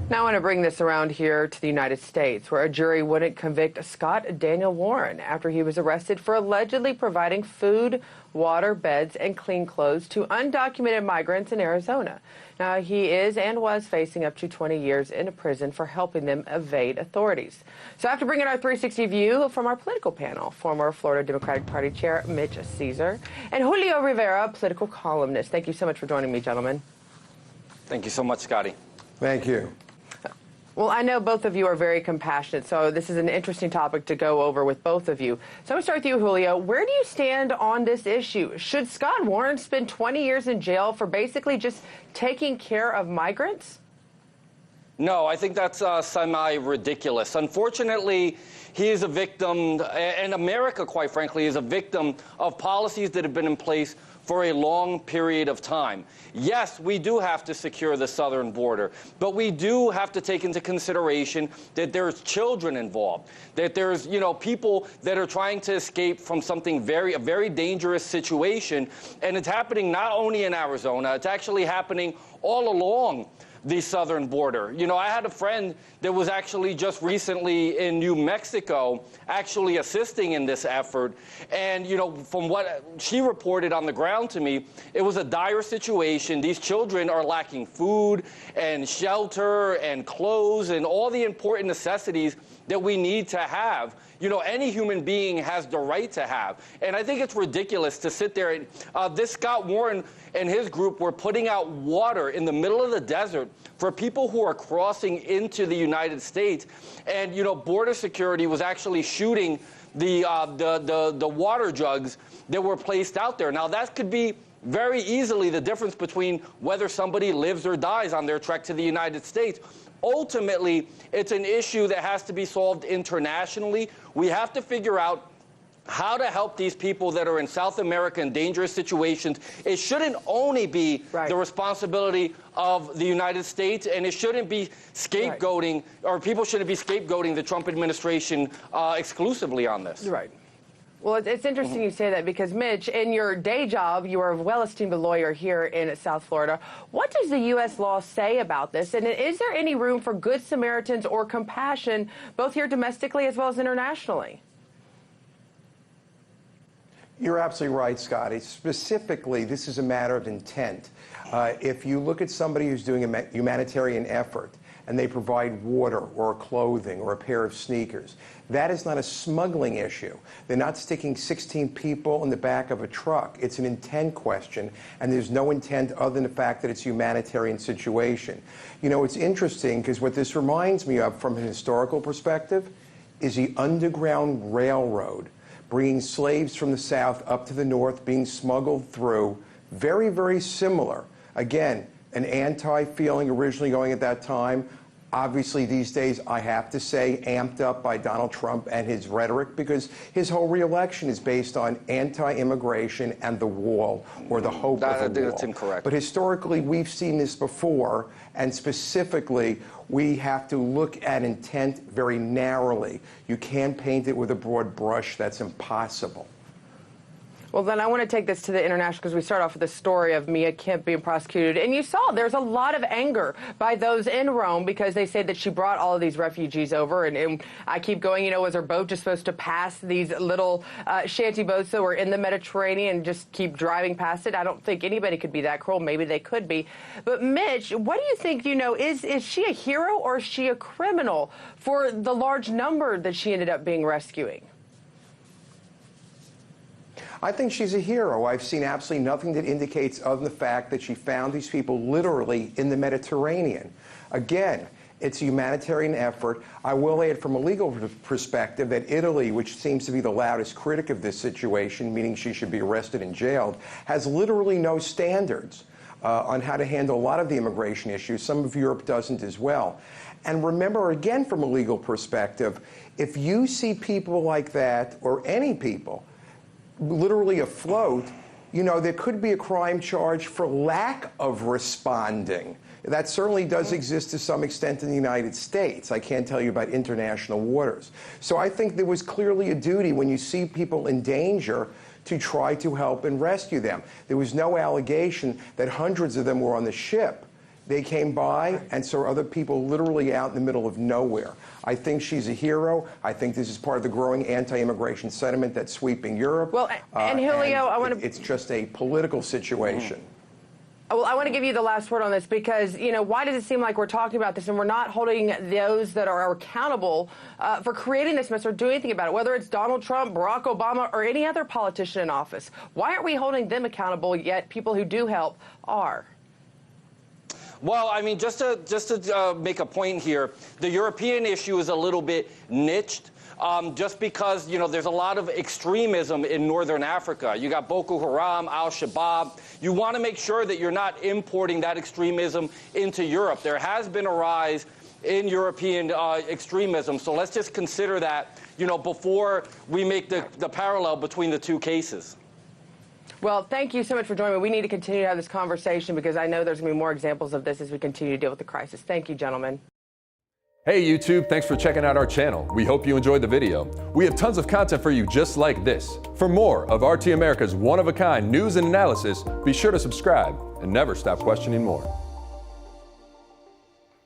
Now I want to bring this around here to the United States, where a jury wouldn't convict Scott Daniel Warren after he was arrested for allegedly providing food, water, beds, and clean clothes to undocumented migrants in Arizona. Now, he is and was facing up to 20 years in a prison for helping them evade authorities. So after bringing our 360 view from our political panel, former Florida Democratic Party Chair Mitch Ceasar and Julio Riviera, political columnist. Thank you so much for joining me, gentlemen. Thank you so much, Scotty. Thank you. Well, I know both of you are very compassionate, so this is an interesting topic to go over with both of you. So I'm going to start with you, Julio. Where do you stand on this issue? Should Scott Warren spend 20 years in jail for basically just taking care of migrants? No, I think that's semi-ridiculous. Unfortunately, he is a victim, and America, quite frankly, is a victim of policies that have been in place for a long period of time. Yes, we do have to secure the southern border, but we do have to take into consideration that there's children involved, that there's, people that are trying to escape from something a very dangerous situation, and it's happening not only in Arizona, it's actually happening all along the southern border. I had a friend that was actually just recently in New Mexico actually assisting in this effort. And, from what she reported on the ground to me, it was a dire situation. These children are lacking food and shelter and clothes and all the important necessities that we need to have. Any human being has the right to have. And I think it's ridiculous to sit there and this Scott Warren and his group were putting out water in the middle of the desert for people who are crossing into the United States. And, Border Security was actually shooting the water jugs that were placed out there. Now, that could be very easily the difference between whether somebody lives or dies on their trek to the United States. Ultimately, it's an issue that has to be solved internationally. We have to figure out how to help these people that are in South America in dangerous situations. It shouldn't only be the responsibility of the United States, and it shouldn't be scapegoating, or people shouldn't be scapegoating the Trump administration exclusively on this. Right. Well, it's interesting you say that because, Mitch, in your day job, you are a well-esteemed lawyer here in South Florida. What does the U.S. law say about this? And is there any room for good Samaritans or compassion, both here domestically as well as internationally? You're absolutely right, Scotty. Specifically, this is a matter of intent. If you look at somebody who's doing a humanitarian effort and they provide water or clothing or a pair of sneakers, that is not a smuggling issue. They're not sticking 16 people in the back of a truck. It's an intent question, and there's no intent other than the fact that it's a humanitarian situation. It's interesting because what this reminds me of from a historical perspective is the Underground Railroad, bringing slaves from the south up to the north, being smuggled through. Very, very similar. Again, an anti-feeling originally going at that time. Obviously, these days, I have to say, amped up by Donald Trump and his rhetoric, because his whole re-election is based on anti-immigration and the wall, or the hope of a wall. That's incorrect. But historically, we've seen this before, and specifically, we have to look at intent very narrowly. You can't paint it with a broad brush. That's impossible. Well, then I want to take this to the international, because we start off with the story of Mia Kemp being prosecuted. And you saw there's a lot of anger by those in Rome because they say that she brought all of these refugees over. And I keep going, was her boat just supposed to pass these little shanty boats that were in the Mediterranean and just keep driving past it? I don't think anybody could be that cruel. Maybe they could be. But Mitch, what do you think, is she a hero or is she a criminal for the large number that she ended up being rescuing? I think she's a hero. I've seen absolutely nothing that indicates other than the fact that she found these people literally in the Mediterranean. Again, it's a humanitarian effort. I will add from a legal perspective that Italy, which seems to be the loudest critic of this situation, meaning she should be arrested and jailed, has literally no standards on how to handle a lot of the immigration issues. Some of Europe doesn't as well. And remember, again, from a legal perspective, if you see people like that, or any people, literally afloat, there could be a crime charge for lack of responding. That certainly does exist to some extent in the United States. I can't tell you about international waters. So I think there was clearly a duty when you see people in danger to try to help and rescue them. There was no allegation that hundreds of them were on the ship They came by and saw other people literally out in the middle of nowhere. I think she's a hero. I think this is part of the growing anti-immigration sentiment that's sweeping Europe. Well, and Julio, I want to... It's just a political situation. Well, I want to give you the last word on this because, you know, why does it seem like we're talking about this and we're not holding those that are accountable for creating this mess or doing anything about it, whether it's Donald Trump, Barack Obama, or any other politician in office? Why aren't we holding them accountable, yet people who do help are? Well, I mean, just to make a point here, the European issue is a little bit niched. Just because, you know, there's a lot of extremism in northern Africa. You got Boko Haram, Al-Shabaab. You want to make sure that you're not importing that extremism into Europe. There has been a rise in European extremism, so let's just consider that, you know, before we make the parallel between the two cases. Well, thank you so much for joining me. We need to continue to have this conversation because I know there's going to be more examples of this as we continue to deal with the crisis. Thank you, gentlemen. Hey YouTube, thanks for checking out our channel. We hope you enjoyed the video. We have tons of content for you just like this. For more of RT America's one-of-a-kind news and analysis, be sure to subscribe and never stop questioning more.